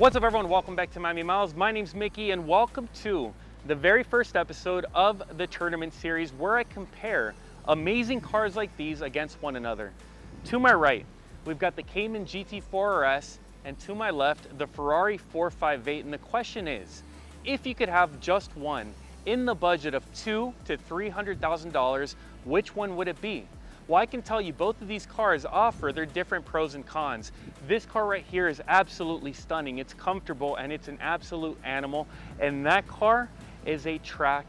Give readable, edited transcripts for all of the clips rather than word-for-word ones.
What's up everyone, welcome back to Miami Miles. My name's Mickey and welcome to the very first episode of the tournament series where I compare amazing cars like these against one another. To my right, we've got the Cayman GT4RS and to my left, the Ferrari 458. And the question is, if you could have just one in the budget of $200,000 to $300,000, which one would it be? Well, I can tell you both of these cars offer their different pros and cons. This car right here is absolutely stunning. It's comfortable and it's an absolute animal. And that car is a track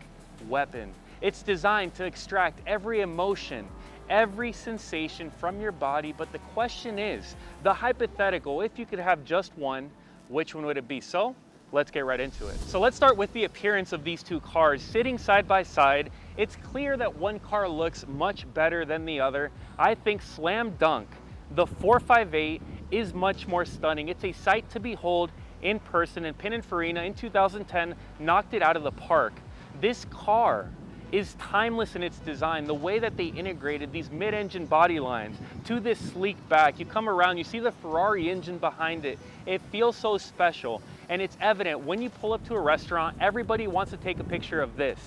weapon. It's designed to extract every emotion, every sensation from your body. But the question is, the hypothetical, if you could have just one, which one would it be? So let's get right into it. So let's start with the appearance of these two cars. Sitting side by side, it's clear that one car looks much better than the other. I think slam dunk, the 458 is much more stunning. It's a sight to behold in person, and Pininfarina in 2010 knocked it out of the park. This car is timeless in its design. The way that they integrated these mid-engine body lines to this sleek back. You come around, you see the Ferrari engine behind it. It feels so special. And it's evident when you pull up to a restaurant, everybody wants to take a picture of this.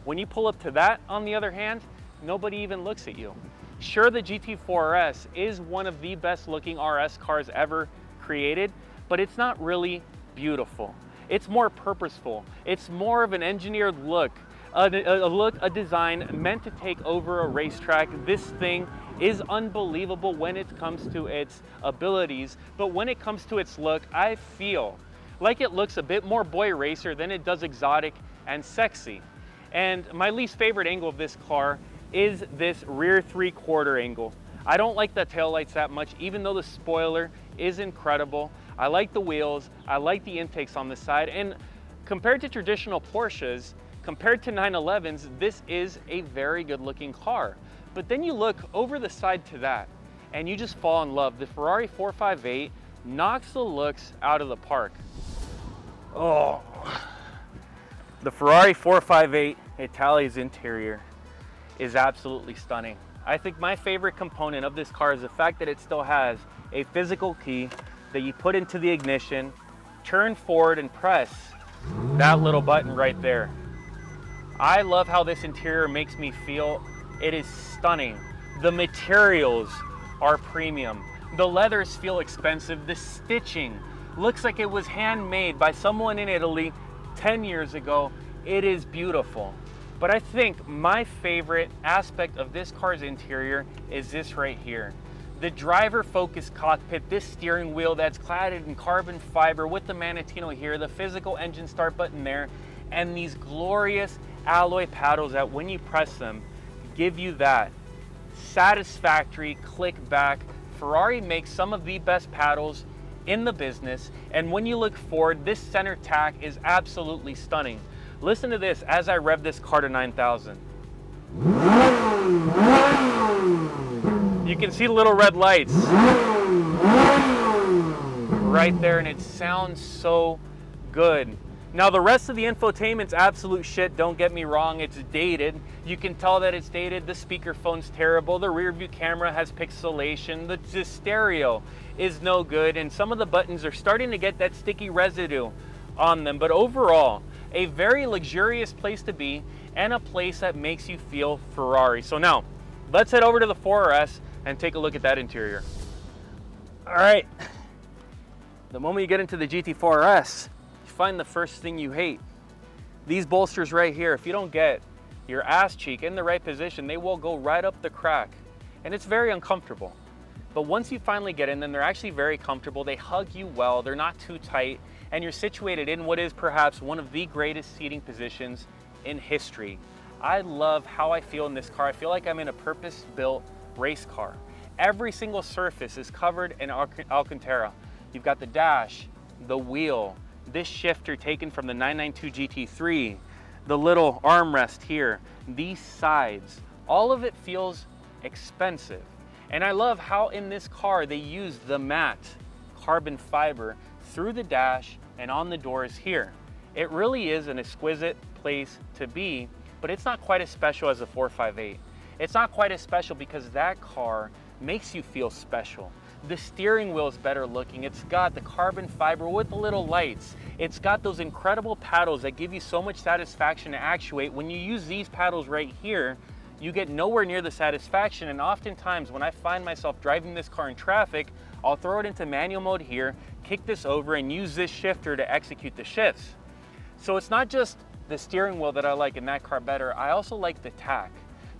When you pull up to that, on the other hand, nobody even looks at you. Sure, the GT4RS is one of the best looking RS cars ever created, but it's not really beautiful. It's more purposeful. It's more of an engineered look. A design meant to take over a racetrack. This thing is unbelievable when it comes to its abilities, but when it comes to its look, I feel like it looks a bit more boy racer than it does exotic and sexy. And my least favorite angle of this car is this rear 3/4 angle. I don't like the taillights that much, even though the spoiler is incredible. I like the wheels, I like the intakes on the side, and compared to traditional Porsches, compared to 911s, this is a very good looking car. But then you look over the side to that, and you just fall in love. The Ferrari 458 knocks the looks out of the park. Oh, the Ferrari 458 Italia's interior is absolutely stunning. I think my favorite component of this car is the fact that it still has a physical key that you put into the ignition, turn forward and press that little button right there. I love how this interior makes me feel. It is stunning. The materials are premium. The leathers feel expensive. The stitching looks like it was handmade by someone in Italy 10 years ago. It is beautiful. But I think my favorite aspect of this car's interior is this right here. The driver-focused cockpit, this steering wheel that's clad in carbon fiber with the Manatino here, the physical engine start button there, and these glorious alloy paddles that when you press them, give you that satisfactory click back. Ferrari makes some of the best paddles in the business, and when you look forward, this center tack is absolutely stunning. Listen to this as I rev this car to 9,000. You can see the little red lights right there, and it sounds so good. Now the rest of the infotainment's absolute shit, don't get me wrong, it's dated. You can tell that it's dated. The speakerphone's terrible, the rear view camera has pixelation, the stereo is no good, and some of the buttons are starting to get that sticky residue on them. But overall, a very luxurious place to be and a place that makes you feel Ferrari. So now, let's head over to the 4RS and take a look at that interior. All right, the moment you get into the GT4RS, find the first thing you hate. These bolsters right here, if you don't get your ass cheek in the right position, they will go right up the crack. And it's very uncomfortable. But once you finally get in them, they're actually very comfortable. They hug you well, they're not too tight, and you're situated in what is perhaps one of the greatest seating positions in history. I love how I feel in this car. I feel like I'm in a purpose-built race car. Every single surface is covered in Alcantara. You've got the dash, the wheel, this shifter taken from the 992 GT3, the little armrest here, these sides, all of it feels expensive. And I love how in this car they use the matte carbon fiber through the dash and on the doors here. It really is an exquisite place to be, but it's not quite as special as the 458. It's not quite as special because that car makes you feel special. The steering wheel is better looking. It's got the carbon fiber with the little lights. It's got those incredible paddles that give you so much satisfaction to actuate. When you use these paddles right here, you get nowhere near the satisfaction. And oftentimes when I find myself driving this car in traffic, I'll throw it into manual mode here, kick this over, and use this shifter to execute the shifts. So it's not just the steering wheel that I like in that car better, I also like the tack.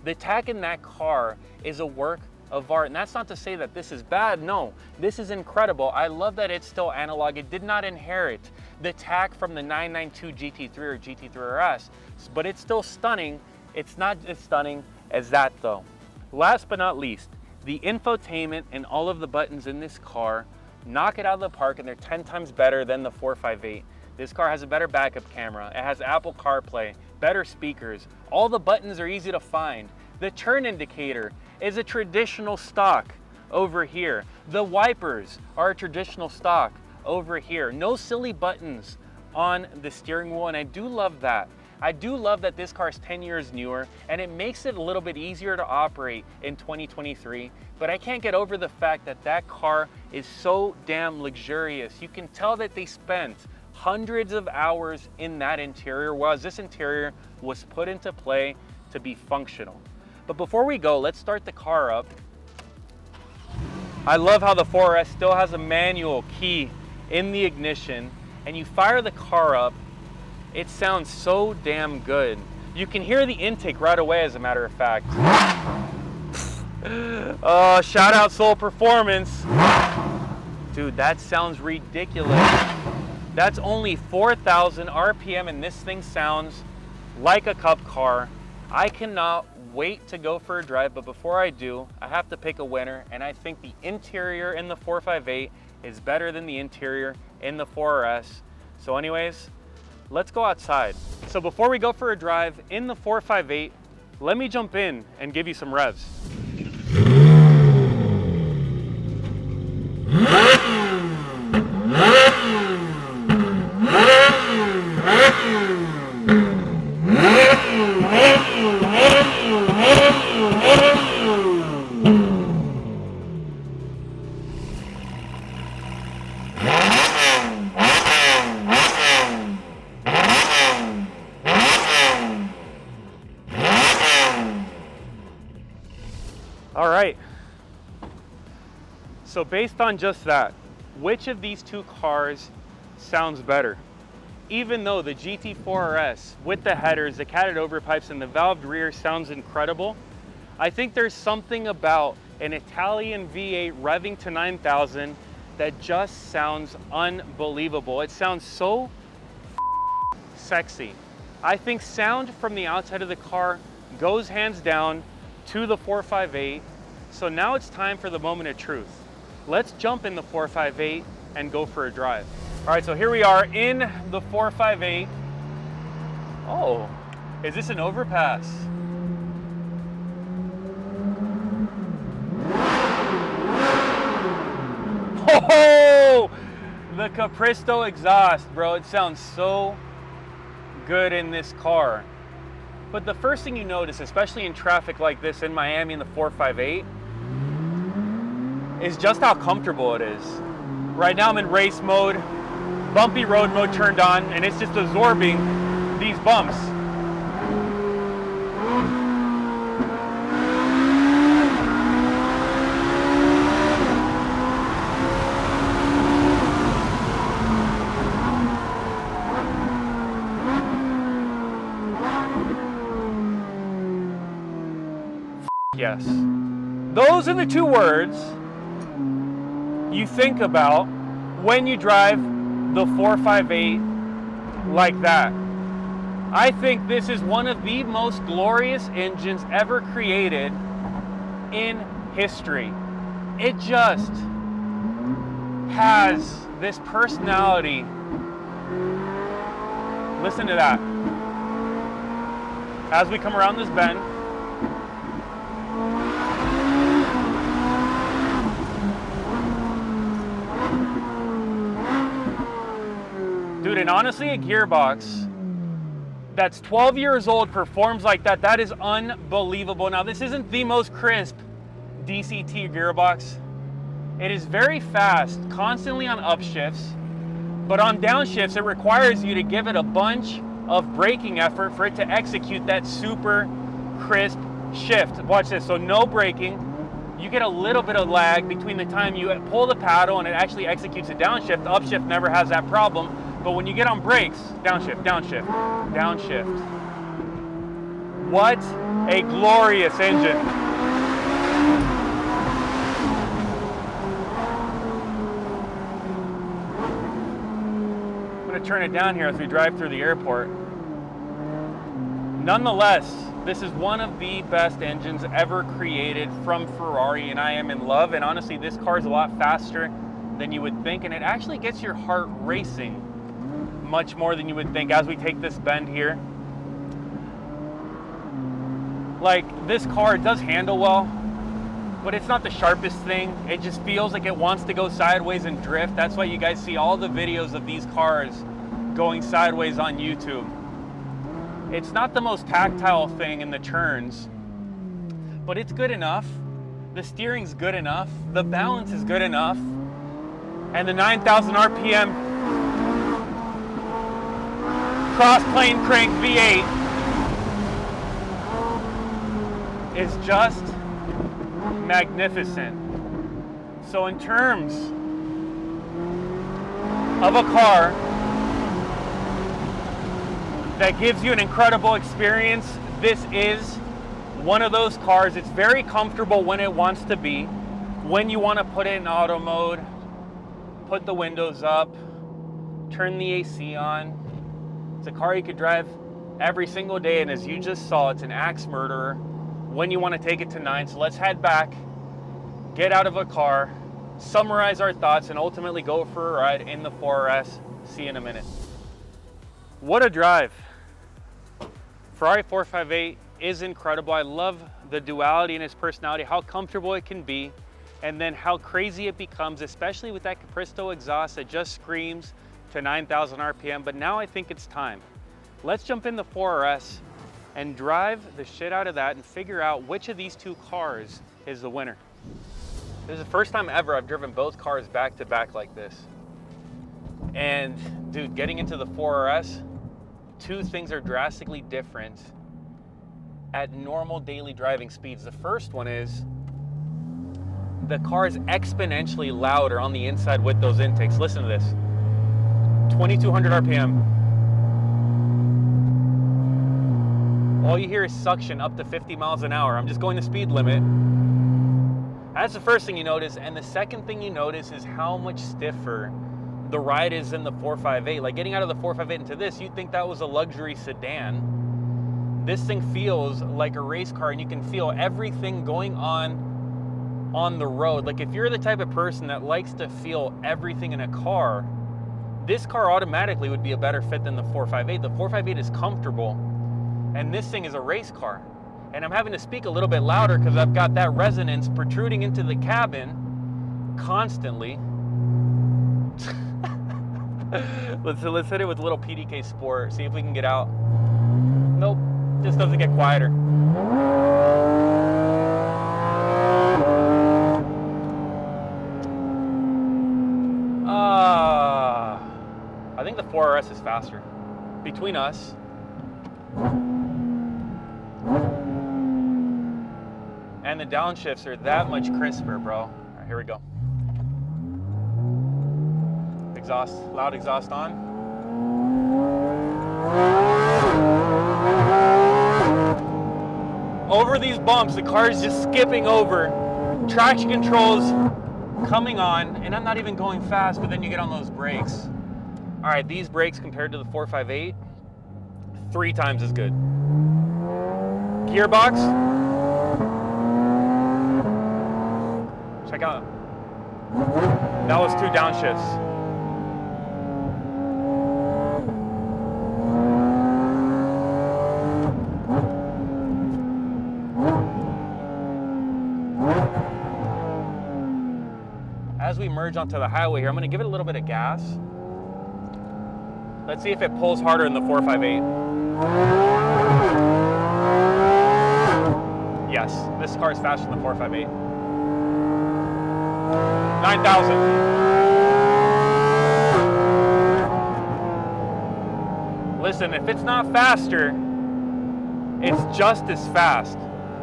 The tack in that car is a work of art, and that's not to say that this is bad. No, this is incredible. I love that it's still analog. It did not inherit the tack from the 992 GT3 or GT4RS, but it's still stunning. It's not as stunning as that though. Last but not least, the infotainment and all of the buttons in this car knock it out of the park, and they're 10 times better than the 458. This car has a better backup camera. It has Apple CarPlay, better speakers. All the buttons are easy to find. The turn indicator is a traditional stock over here. The wipers are a traditional stock over here. No silly buttons on the steering wheel, and I do love that. I do love that this car is 10 years newer, and it makes it a little bit easier to operate in 2023, but I can't get over the fact that that car is so damn luxurious. You can tell that they spent hundreds of hours in that interior, whereas this interior was put into play to be functional. But before we go, let's start the car up. I love how the 4RS still has a manual key in the ignition, and you fire the car up, it sounds so damn good. You can hear the intake right away, as a matter of fact. Shout out Soul Performance. Dude, that sounds ridiculous. That's only 4,000 RPM, and this thing sounds like a cup car. I cannot wait to go for a drive, but before I do, I have to pick a winner, and I think the interior in the 458 is better than the interior in the 4RS. So anyways, let's go outside. So before we go for a drive in the 458, let me jump in and give you some revs. All right, so based on just that, which of these two cars sounds better? Even though the GT4RS with the headers, the catted overpipes, and the valved rear sounds incredible, I think there's something about an Italian V8 revving to 9,000 that just sounds unbelievable. It sounds so sexy. I think sound from the outside of the car goes hands down to the 458. So now it's time for the moment of truth. Let's jump in the 458 and go for a drive. All right, so here we are in the 458. Oh, is this an overpass? Oh, the Capristo exhaust, bro. It sounds so good in this car. But the first thing you notice, especially in traffic like this in Miami in the 458, is just how comfortable it is. Right now I'm in race mode, bumpy road mode turned on, and it's just absorbing these bumps. Yes. Those are the two words you think about when you drive the 458 like that. I think this is one of the most glorious engines ever created in history. It just has this personality. Listen to that. As we come around this bend, dude, and honestly, a gearbox that's 12 years old performs like that. That is unbelievable. Now, this isn't the most crisp DCT gearbox It is very fast, constantly on upshifts, but on downshifts, it requires you to give it a bunch of braking effort for it to execute that super crisp shift. Watch this, so no braking. You get a little bit of lag between the time you pull the paddle and it actually executes a downshift. The upshift never has that problem, but when you get on brakes, downshift, downshift, downshift. What a glorious engine. I'm gonna turn it down here as we drive through the airport. Nonetheless, this is one of the best engines ever created from Ferrari, and I am in love. And honestly, this car is a lot faster than you would think, and it actually gets your heart racing much more than you would think as we take this bend here. Like, this car does handle well, but it's not the sharpest thing. It just feels like it wants to go sideways and drift. That's why you guys see all the videos of these cars going sideways on YouTube. It's not the most tactile thing in the turns, but it's good enough. The steering's good enough. The balance is good enough. And the 9,000 RPM cross-plane crank V8 is just magnificent. So in terms of a car that gives you an incredible experience, this is one of those cars. It's very comfortable when it wants to be. When you want to put it in auto mode, put the windows up, turn the AC on. It's a car you could drive every single day, and as you just saw, it's an axe murderer when you want to take it to 9. So let's head back, get out of a car, summarize our thoughts, and ultimately go for a ride in the 4RS. See you in a minute. What a drive. Ferrari 458 is incredible. I love the duality in its personality, how comfortable it can be, and then how crazy it becomes, especially with that Capristo exhaust that just screams to 9,000 RPM. But now I think it's time. Let's jump in the 4RS and drive the shit out of that and figure out which of these two cars is the winner. This is the first time ever I've driven both cars back to back like this. And dude, getting into the 4RS, two things are drastically different at normal daily driving speeds. The first one is the car is exponentially louder on the inside with those intakes. Listen to this, 2,200 RPM. All you hear is suction up to 50 miles an hour. I'm just going the speed limit. That's the first thing you notice. And the second thing you notice is how much stiffer the ride is in the 458. Like, getting out of the 458 into this, you'd think that was a luxury sedan. This thing feels like a race car, and you can feel everything going on the road. Like, if you're the type of person that likes to feel everything in a car, this car automatically would be a better fit than the 458. The 458 is comfortable, and this thing is a race car. And I'm having to speak a little bit louder because I've got that resonance protruding into the cabin constantly. Let's hit it with a little PDK Sport, see if we can get out. Nope, just doesn't get quieter. I think the 4RS is faster. Between us, and the downshifts are that much crisper, bro. All right, here we go. Exhaust, loud exhaust on. Over these bumps, the car is just skipping over. Traction controls coming on, and I'm not even going fast, but then you get on those brakes. All right, these brakes compared to the 458, 3 times as good. Gearbox. Check out. That was 2 downshifts. As we merge onto the highway here, I'm going to give it a little bit of gas. Let's see if it pulls harder in the 458. Yes, this car is faster than the 458. 9,000. Listen, if it's not faster, it's just as fast.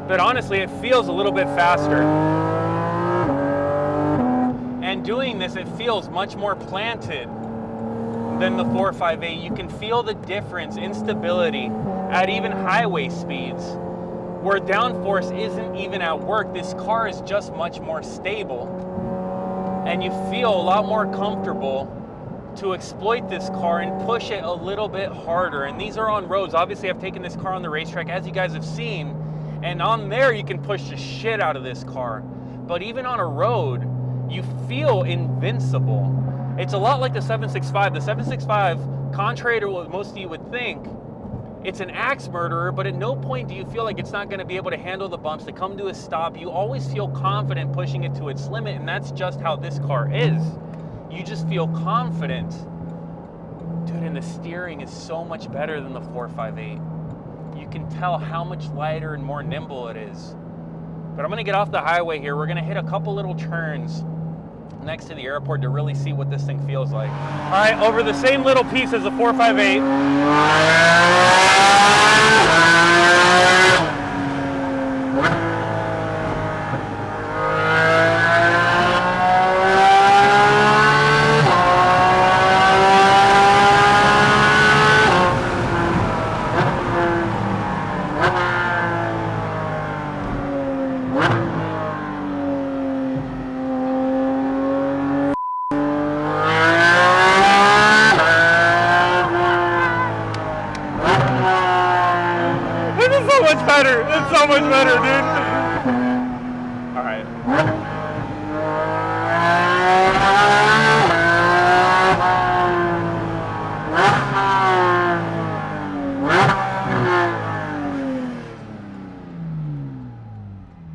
But honestly, it feels a little bit faster. And doing this, it feels much more planted than the 458. You can feel the difference in stability at even highway speeds, where downforce isn't even at work. This car is just much more stable, and you feel a lot more comfortable to exploit this car and push it a little bit harder. And these are on roads. Obviously, I've taken this car on the racetrack, as you guys have seen, and on there you can push the shit out of this car. But even on a road, you feel invincible. It's a lot like the 765. The 765, contrary to what most of you would think, it's an axe murderer, but at no point do you feel like it's not going to be able to handle the bumps, to come to a stop. You always feel confident pushing it to its limit, and that's just how this car is. You just feel confident. Dude, and the steering is so much better than the 458. You can tell how much lighter and more nimble it is. But I'm going to get off the highway here. We're going to hit a couple little turns next to the airport to really see what this thing feels like. All right, over the same little piece as the 458. It's so much better, dude. All right.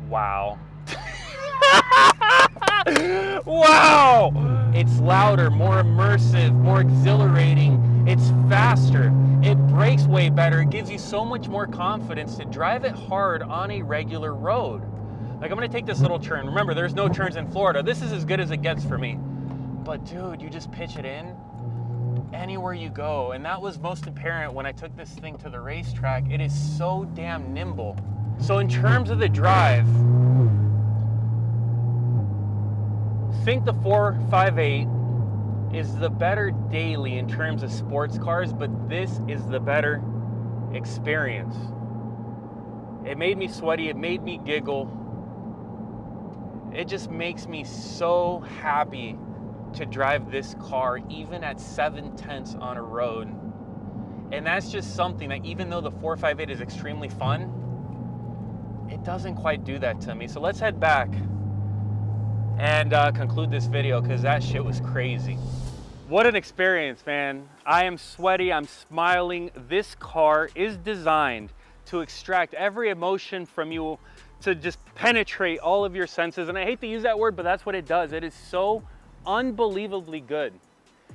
Wow. Wow! It's louder, more immersive, more exhilarating. It's faster. It brakes way better. It gives you so much more confidence to drive it hard on a regular road. Like, I'm gonna take this little turn. Remember, there's no turns in Florida. This is as good as it gets for me. But dude, you just pitch it in anywhere you go. And that was most apparent when I took this thing to the racetrack. It is so damn nimble. So in terms of the drive, think the 458 is the better daily in terms of sports cars, but this is the better experience. It made me sweaty, it made me giggle. It just makes me so happy to drive this car, even at 7/10 on a road. And that's just something that, even though the 458 is extremely fun, it doesn't quite do that to me. So let's head back and conclude this video, because that shit was crazy. What an experience, man. I am sweaty, I'm smiling. This car is designed to extract every emotion from you, to just penetrate all of your senses. And I hate to use that word, but that's what it does. It is so unbelievably good.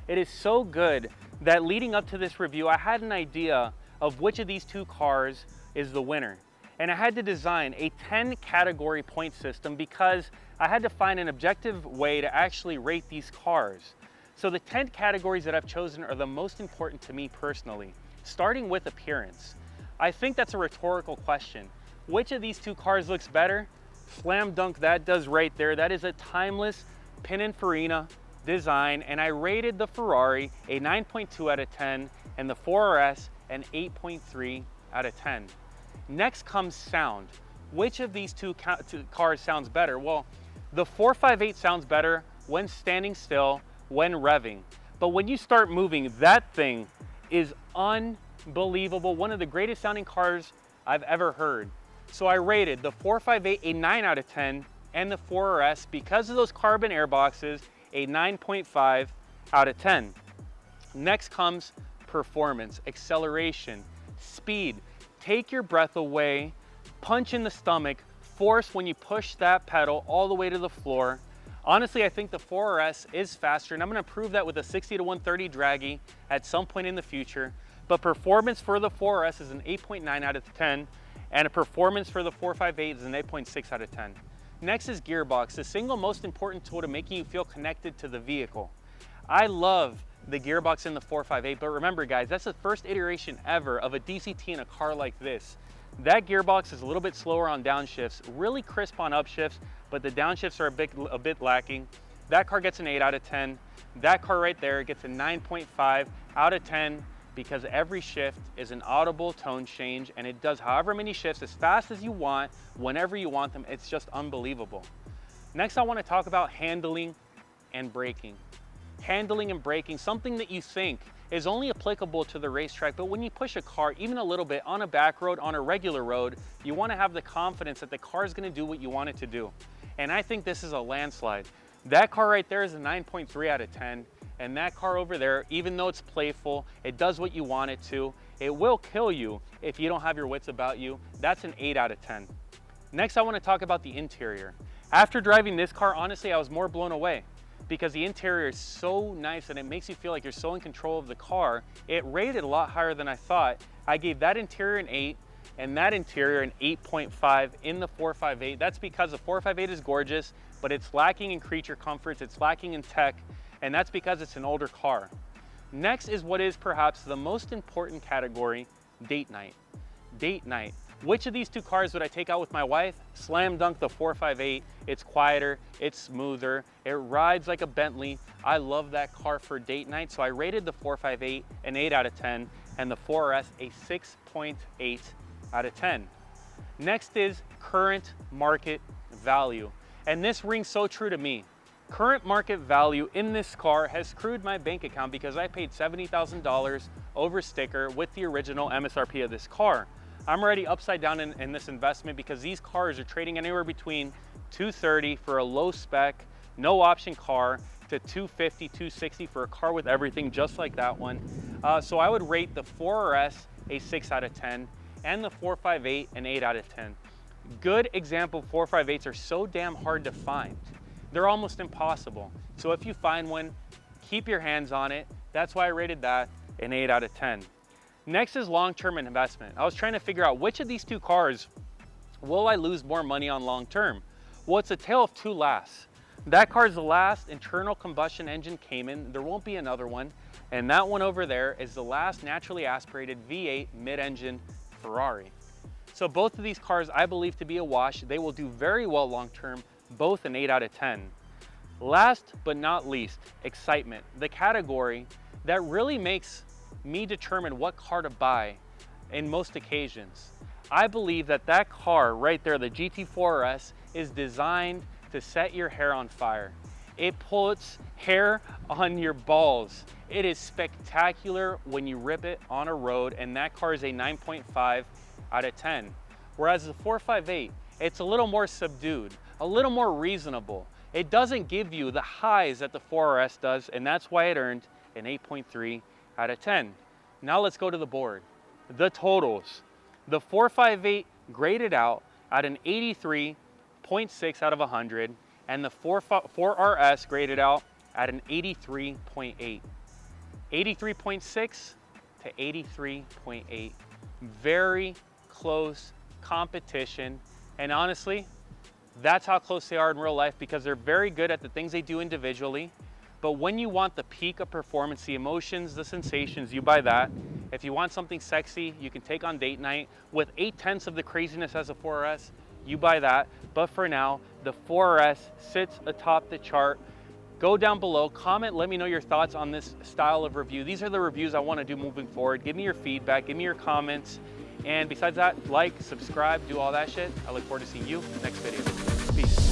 It is so good that leading up to this review, I had an idea of which of these two cars is the winner. And I had to design a 10 category point system, because I had to find an objective way to actually rate these cars. So the 10 categories that I've chosen are the most important to me personally, starting with appearance. I think that's a rhetorical question. Which of these two cars looks better? Slam dunk, that does right there. That is a timeless Pininfarina design, and I rated the Ferrari a 9.2 out of 10 and the 4RS an 8.3 out of 10. Next comes sound. Which of these two cars sounds better? Well, the 458 sounds better when standing still, when revving. But when you start moving, that thing is unbelievable. One of the greatest sounding cars I've ever heard. So I rated the 458 a 9 out of 10 and the 4RS, because of those carbon air boxes, a 9.5 out of 10. Next comes performance, acceleration, speed. Take your breath away, punch in the stomach, force when you push that pedal all the way to the floor. Honestly, I think the 4RS is faster, and I'm going to prove that with a 60 to 130 draggy at some point in the future. But performance for the 4RS is an 8.9 out of 10, and a performance for the 458 is an 8.6 out of 10. Next is Gearbox, the single most important tool to making you feel connected to the vehicle. I love the gearbox in the 458, but remember guys, that's the first iteration ever of a DCT in a car like this. That gearbox is a little bit slower on downshifts, really crisp on upshifts, but the downshifts are a bit lacking. That car gets an 8 out of 10. That car right there gets a 9.5 out of 10 because every shift is an audible tone change and it does however many shifts as fast as you want, whenever you want them. It's just unbelievable. Next, I want to talk about handling and braking. Handling and braking, something that you think is only applicable to the racetrack, but when you push a car even a little bit on a back road, on a regular road, you want to have the confidence that the car is going to do what you want it to do. And I think this is a landslide. That car right there is a 9.3 out of 10, and that car over there, even though it's playful, it does what you want it to. It will kill you if you don't have your wits about you. That's an 8 out of 10. Next, I want to talk about the interior. After driving this car, honestly, I was more blown away, because the interior is so nice and it makes you feel like you're so in control of the car. It rated a lot higher than I thought. I gave that interior an 8 and that interior an 8.5 in the 458. That's because the 458 is gorgeous, but it's lacking in creature comforts, it's lacking in tech, and that's because it's an older car. Next is what is perhaps the most important category, date night. Date night. Which of these two cars would I take out with my wife? Slam dunk the 458. It's quieter, it's smoother, it rides like a Bentley. I love that car for date night, so I rated the 458 an 8 out of 10 and the 4RS a 6.8 out of 10. Next is current market value. And this rings so true to me. Current market value in this car has screwed my bank account because I paid $70,000 over sticker with the original MSRP of this car. I'm already upside down in this investment because these cars are trading anywhere between $230 for a low spec, no option car to $250, $260 for a car with everything just like that one. So I would rate the 4RS a 6 out of 10 and the 458 an 8 out of 10. Good example 458s are so damn hard to find. They're almost impossible. So if you find one, keep your hands on it. That's why I rated that an 8 out of 10. Next is long-term investment. I was trying to figure out which of these two cars will I lose more money on long-term. Well, it's a tale of two lasts. That car is the last internal combustion engine Cayman. There won't be another one. And that one over there is the last naturally aspirated V8 mid-engine Ferrari. So both of these cars I believe to be a wash. They will do very well long-term, both an 8 out of 10. Last but not least, excitement. The category that really makes me determine what car to buy in most occasions. I believe that that car right there, the GT4RS, is designed to set your hair on fire. It puts hair on your balls. It is spectacular when you rip it on a road, and that car is a 9.5 out of 10. Whereas the 458, it's a little more subdued, a little more reasonable. It doesn't give you the highs that the 4RS does, and that's why it earned an 8.3 out of 10. Now let's go to the board. The totals. The 458 graded out at an 83.6 out of 100, and the 4RS graded out at an 83.8. 83.6 to 83.8. Very close competition, and honestly, that's how close they are in real life because they're very good at the things they do individually. But when you want the peak of performance, the emotions, the sensations, you buy that. If you want something sexy, you can take on date night with 8/10 of the craziness as a 4RS, you buy that. But for now, the 4RS sits atop the chart. Go down below, comment, let me know your thoughts on this style of review. These are the reviews I want to do moving forward. Give me your feedback, give me your comments. And besides that, like, subscribe, do all that shit. I look forward to seeing you in the next video. Peace.